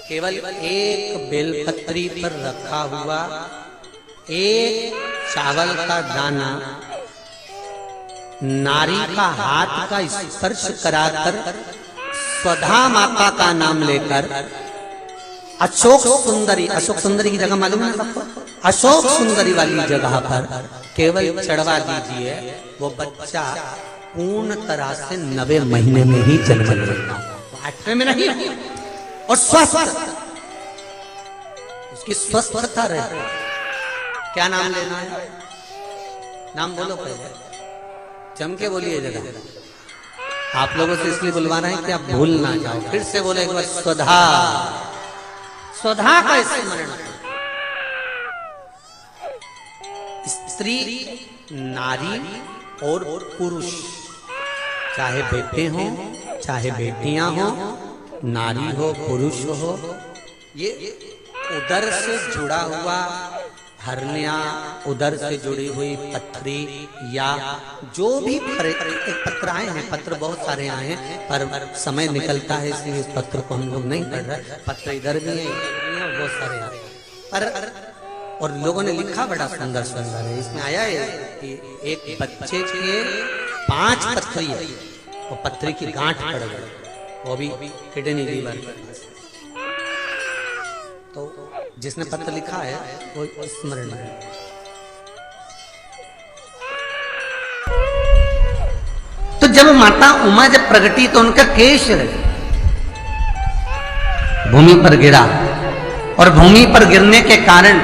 केवल एक बेलपत्री पर रखा हुआ एक चावल का दाना नारी का हाथ का स्पर्श कराकर स्वधा माता का नाम लेकर अशोक सुंदरी की जगह मालूम है सबको, अशोक सुंदरी वाली जगह पर केवल चढ़वा दीजिए, वो बच्चा पूर्ण तरह से 9वें महीने में ही जन्म लेगा, 8वें में नहीं, और स्वस्थ, उसकी स्वस्थता रहे। क्या नाम लेना है? नाम बोलो पहले, जम के बोलिए जगह। आप लोगों से इसलिए बुलवा रहे हैं कि आप भूल ना जाओ। फिर से बोले एक बार, स्वधा। स्वधा का स्मरण। स्त्री, नारी और पुरुष, चाहे बेटे हो चाहे बेटियां हो, नारी हो पुरुष हो, ये उदर से जुड़ा हुआ हरनिया, उदर से जुड़ी हुई पथरी या जो भी पत्र आए हैं, पत्र बहुत सारे आए हैं पर समय निकलता है इसलिए इस पत्र को हम लोग नहीं पढ़ रहे। पत्र इधर भी है, बहुत सारे आए पर, और लोगों ने लिखा बड़ा सुंदर सुंदर है। इसमें आया है कि एक बच्चे के 5 पथरी है और पथरी की गांठ पड़ गई, वो भी किडनी लीवर। तो जिसने पत्र लिखा है वो स्मरण है। तो जब माता उमा जब प्रगटी तो उनका केश भूमि पर गिरा और भूमि पर गिरने के कारण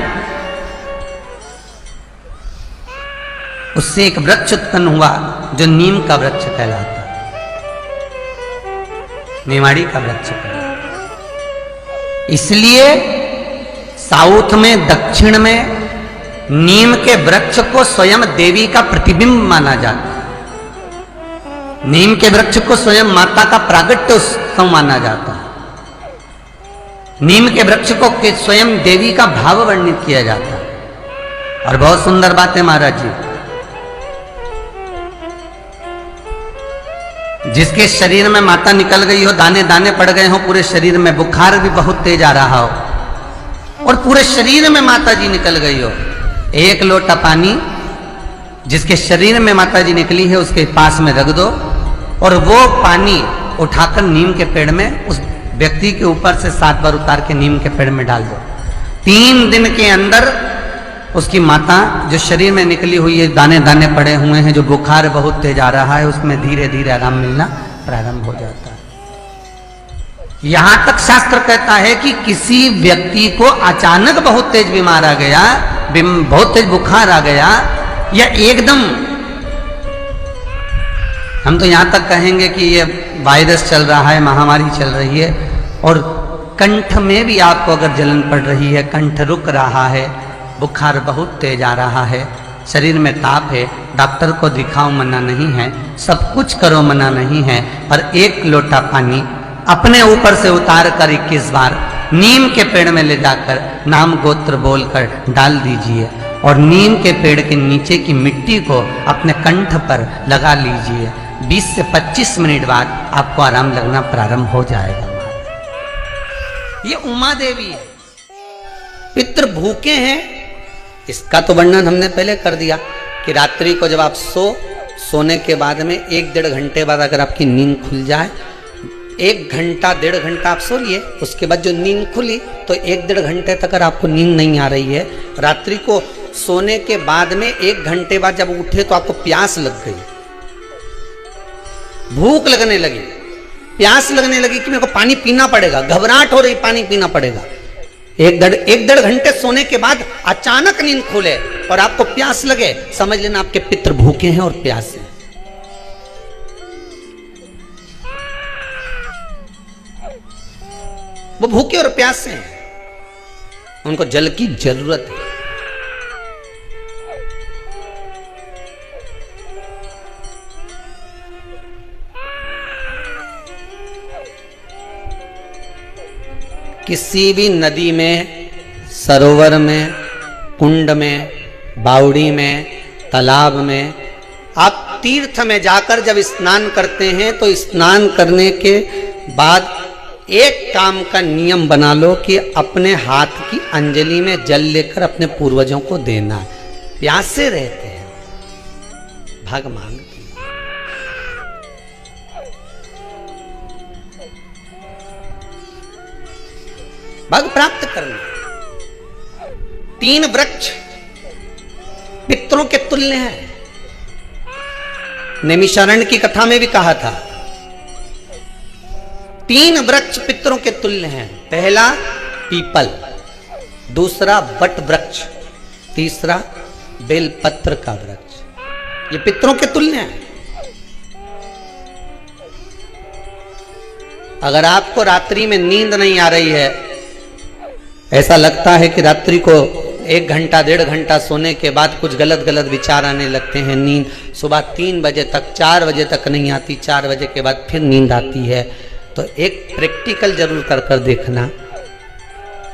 उससे एक वृक्ष उत्पन्न हुआ जो नीम का वृक्ष कहलाता, नेमाड़ी का वृक्ष कहलाता। इसलिए साउथ में, दक्षिण में नीम के वृक्ष को स्वयं देवी का प्रतिबिंब माना जाता है। नीम के वृक्ष को स्वयं माता का प्रागट्य उत्सव माना जाता है। नीम के वृक्ष को स्वयं देवी का भाव वर्णित किया जाता है। और बहुत सुंदर बात है महाराज जी, जिसके शरीर में माता निकल गई हो, दाने दाने पड़ गए हो पूरे शरीर में, बुखार भी बहुत तेज आ रहा हो और पूरे शरीर में माता जी निकल गई हो, एक लोटा पानी जिसके शरीर में माता जी निकली है उसके पास में रख दो और वो पानी उठाकर नीम के पेड़ में उस व्यक्ति के ऊपर से 7 बार उतार के नीम के पेड़ में डाल दो। 3 दिन के अंदर उसकी माता जो शरीर में निकली हुई है, दाने दाने पड़े हुए हैं, जो बुखार बहुत तेज आ रहा है, उसमें धीरे धीरे आराम मिलना प्रारंभ हो जाता है। यहां तक शास्त्र कहता है कि किसी व्यक्ति को अचानक बहुत तेज बीमार आ गया, बहुत तेज बुखार आ गया, या एकदम, हम तो यहां तक कहेंगे कि ये वायरस चल रहा है, महामारी चल रही है और कंठ में भी आपको अगर जलन पड़ रही है, कंठ रुक रहा है, बुखार बहुत तेज आ रहा है, शरीर में ताप है, डॉक्टर को दिखाओ मना नहीं है, सब कुछ करो मना नहीं है, पर 1 लोटा पानी अपने ऊपर से उतार कर 21 बार नीम के पेड़ में ले जाकर नाम गोत्र बोलकर डाल दीजिए और नीम के पेड़ के नीचे की मिट्टी को अपने कंठ पर लगा लीजिए। 20 से 25 मिनट बाद आपको आराम लगना प्रारंभ हो जाएगा। ये उमा देवी है। पितृ भूखे हैं, इसका तो वर्णन हमने पहले कर दिया कि रात्रि को जब आप सोने के बाद में 1-1.5 घंटे बाद अगर आपकी नींद खुल जाए, 1 घंटा 1.5 घंटा आप सो लिए, उसके बाद जो नींद खुली तो 1-1.5 घंटे तक अगर आपको नींद नहीं आ रही है, रात्रि को सोने के बाद में 1 घंटे बाद जब उठे तो आपको प्यास लग गई, भूख लगने लगी, प्यास लगने लगी कि मेरे को पानी पीना पड़ेगा, घबराहट हो रही, पानी पीना पड़ेगा। 1-1.5 घंटे सोने के बाद अचानक नींद खुले और आपको प्यास लगे, समझ लेना आपके पितृ भूखे हैं और प्यास है। वो भूखे और प्यासे हैं, उनको जल की जरूरत है। किसी भी नदी में, सरोवर में, कुंड में, बावड़ी में, तालाब में, आप तीर्थ में जाकर जब स्नान करते हैं तो स्नान करने के बाद एक काम का नियम बना लो कि अपने हाथ की अंजलि में जल लेकर अपने पूर्वजों को देना। प्यासे रहते हैं, भाग मांगते हैं। भाग प्राप्त करना। 3 वृक्ष पितरों के तुल्य हैं। नैमिषारण्य की कथा में भी कहा था 3 वृक्ष पितरों के तुल्य हैं। पहला पीपल, दूसरा वट वृक्ष, तीसरा बेलपत्र का वृक्ष। ये पितरों के तुल्य हैं। अगर आपको रात्रि में नींद नहीं आ रही है, ऐसा लगता है कि रात्रि को 1 घंटा 1.5 घंटा सोने के बाद कुछ गलत गलत विचार आने लगते हैं, नींद सुबह 3 बजे तक 4 बजे तक नहीं आती, 4 बजे के बाद फिर नींद आती है, तो एक प्रैक्टिकल जरूर कर देखना।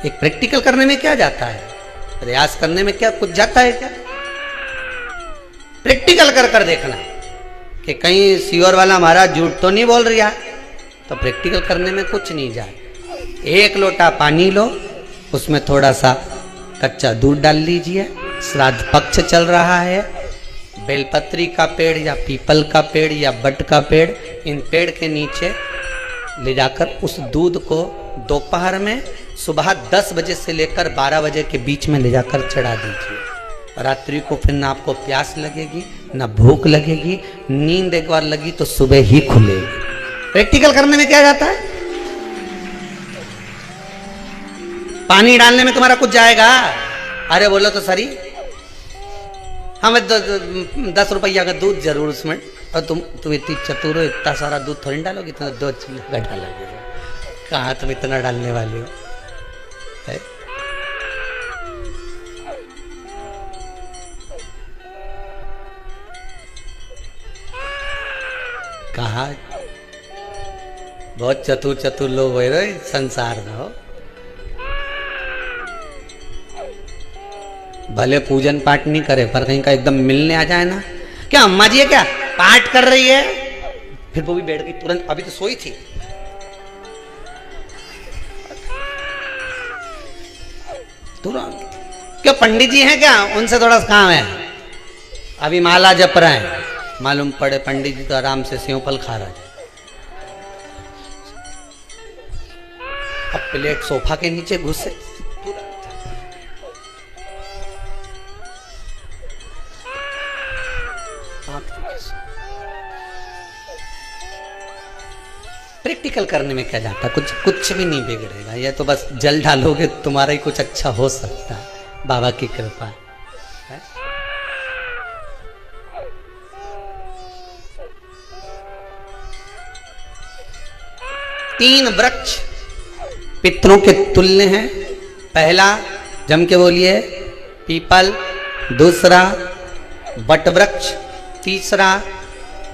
एक प्रैक्टिकल करने में क्या जाता है, प्रयास करने में क्या कुछ जाता है क्या? प्रैक्टिकल कर देखना कि कहीं सीओर वाला महाराज झूठ तो नहीं बोल रहा, तो प्रैक्टिकल करने में कुछ नहीं जाए। 1 लोटा पानी लो, उसमें थोड़ा सा कच्चा दूध डाल लीजिए। श्राद्ध पक्ष चल रहा है, बेलपत्री का पेड़ या पीपल का पेड़ या बट का पेड़, इन पेड़ के नीचे ले जाकर उस दूध को दोपहर में सुबह 10 बजे से लेकर 12 बजे के बीच में ले जाकर चढ़ा दीजिए। रात्रि को फिर ना आपको प्यास लगेगी ना भूख लगेगी, नींद एक बार लगी तो सुबह ही खुलेगी। प्रैक्टिकल करने में क्या जाता है? पानी डालने में तुम्हारा कुछ जाएगा? अरे बोलो तो सरी, हमें 10 रुपया का दूध जरूर उसमें, और तुम इतनी चतुर हो, इतना सारा दूध थोड़ी डालोगे, इतना 2 चीज़ डालोगे। कहाँ तुम इतना डालने वाले हो है? कहाँ बहुत चतुर लोग हो रहे संसार में हो। भले पूजन पाठ नहीं करे, पर कहीं का एकदम मिलने आ जाए ना, क्या अम्मा जी है क्या पाठ कर रही है, फिर वो भी बैठ गई तुरंत, अभी तो सोई थी। तुरंत क्या पंडित जी हैं क्या, उनसे थोड़ा काम है, अभी माला जप रहे हैं। मालूम पड़े पंडित जी तो आराम से सेव फल खा रहा है। अब प्लेट सोफा के नीचे घुसे, प्रैक्टिकल करने में क्या जाता, कुछ भी नहीं बिगड़ेगा। ये तो बस जल डालोगे तुम्हारा ही कुछ अच्छा हो सकता है, बाबा की कृपा है। 3 वृक्ष पितरों के तुल्य हैं। पहला जम के बोलिए पीपल, दूसरा वट वृक्ष, तीसरा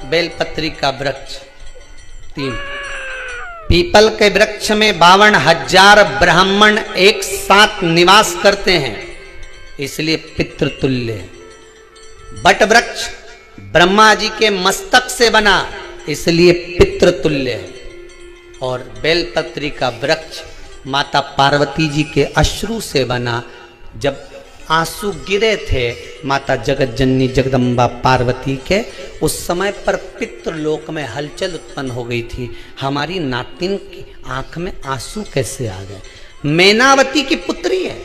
बेलपत्री का वृक्ष। 3 पीपल के वृक्ष में 52,000 ब्राह्मण एक साथ निवास करते हैं, इसलिए पितृतुल्य। बट वृक्ष ब्रह्मा जी के मस्तक से बना, इसलिए पितृतुल्य। और बेलपत्री का वृक्ष माता पार्वती जी के अश्रु से बना। जब आंसू गिरे थे माता जगत जननी जगदम्बा पार्वती के, उस समय पर पितृलोक में हलचल उत्पन्न हो गई थी। हमारी नातिन की आंख में आंसू कैसे आ गए? मैनावती की पुत्री है।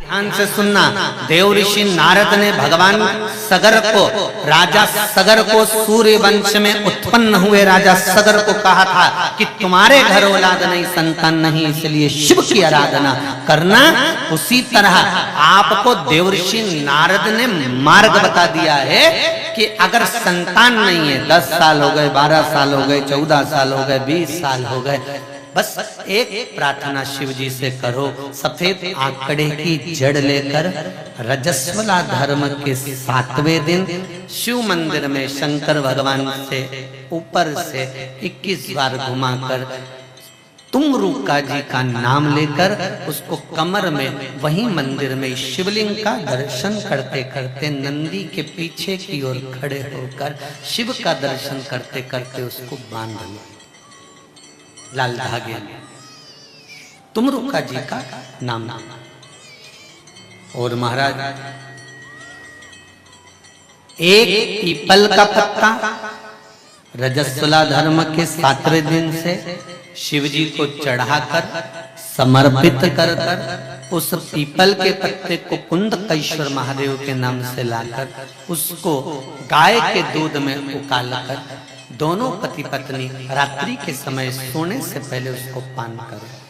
ध्यान से सुनना, देव ऋषि नारद ने भगवान सगर को, राजा सगर को, सूर्य वंश में उत्पन्न हुए राजा सगर को कहा था कि तुम्हारे घर औलाद नहीं, संतान नहीं, इसलिए शिव की आराधना करना। उसी तरह आपको देव ऋषि नारद ने मार्ग बता दिया है कि अगर संतान नहीं है, 10 साल हो गए, 12 साल हो गए, 14 साल हो गए, 20 साल हो गए, बस एक प्रार्थना शिव जी से करो। सफेद आंकड़े की जड़ लेकर रजस्वला धर्म के 7वें दिन शिव मंदिर में शंकर भगवान से ऊपर से 21 बार घुमाकर तुमरुका जी का नाम लेकर उसको कमर में वही मंदिर में शिवलिंग का दर्शन करते करते नंदी के पीछे की ओर खड़े होकर शिव का दर्शन करते करते उसको बांध लो लाल धागे में। तुमरुका जी का नाम। और महाराज एक पीपल का पत्ता रजस्वला धर्म के 7वें दिन से शिव जी को चढ़ाकर समर्पित कर कर उस पीपल के पत्ते को कुंदकेश्वर महादेव के नाम से लाकर उसको गाय के दूध में उकालकर दोनों पति पत्नी रात्रि के समय सोने से पहले उसको पान करें।